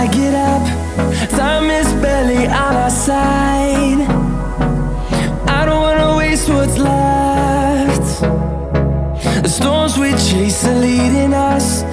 I get up, time is barely on our side. I don't wanna waste what's left. The storms we chase are leading us.